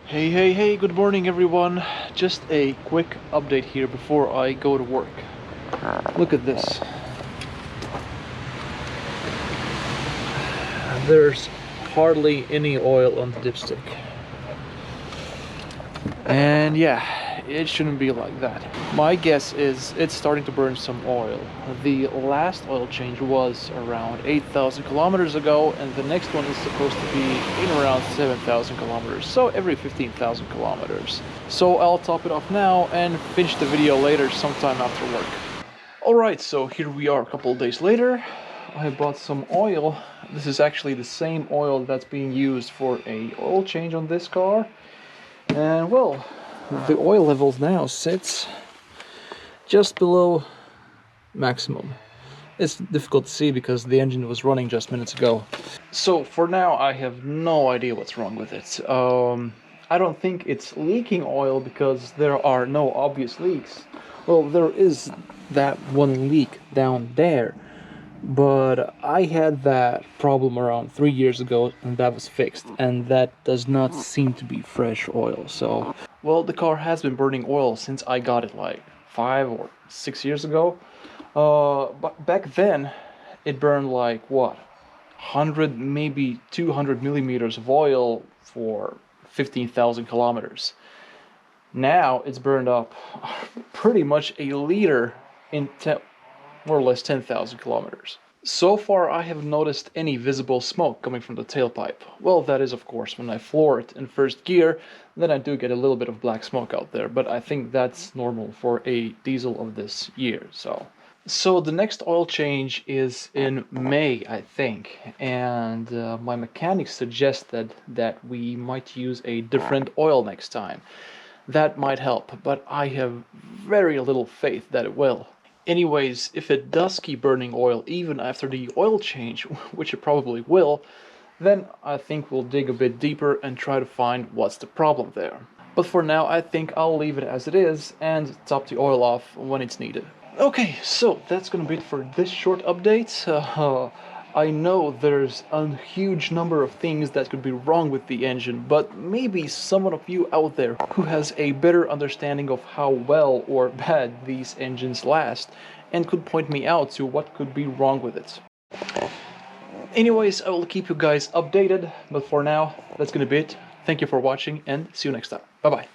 Hey, good morning everyone. Just a quick update here before I go to work. Look at this. There's hardly any oil on the dipstick. And yeah, it shouldn't be like that. My guess is it's starting to burn some oil. The last oil change was around 8,000 kilometers ago, and the next one is supposed to be in around 7,000 kilometers, so every 15,000 kilometers. So I'll top it off now and finish the video later sometime after work. Alright, so here we are a couple of days later. I bought some oil. This is actually the same oil that's being used for a oil change on this car. And well, the oil levels now sits just below maximum. It's difficult to see because the engine was running just minutes ago. So for now I have no idea what's wrong with it. I don't think it's leaking oil because there are no obvious leaks. Well, there is that one leak down there, but I had that problem around 3 years ago and that was fixed, and that does not seem to be fresh oil. So well, the car has been burning oil since I got it like 5 or 6 years ago. But back then it burned like what, 100 maybe 200 millimeters of oil for 15,000 kilometers. Now it's burned up pretty much a liter in more or less 10,000 kilometers. So far I haven't noticed any visible smoke coming from the tailpipe. Well, that is of course when I floor it in first gear, then I do get a little bit of black smoke out there, but I think that's normal for a diesel of this year. So the next oil change is in May, I think, and my mechanic suggested that we might use a different oil next time. That might help, but I have very little faith that it will. Anyways, if it does keep burning oil even after the oil change, which it probably will, then I think we'll dig a bit deeper and try to find what's the problem there. But for now, I think I'll leave it as it is and top the oil off when it's needed. Okay, so that's gonna be it for this short update. I know there's a huge number of things that could be wrong with the engine, but maybe someone of you out there who has a better understanding of how well or bad these engines last and could point me out to what could be wrong with it. Anyways, I will keep you guys updated, but for now, that's gonna be it. Thank you for watching and see you next time. Bye bye.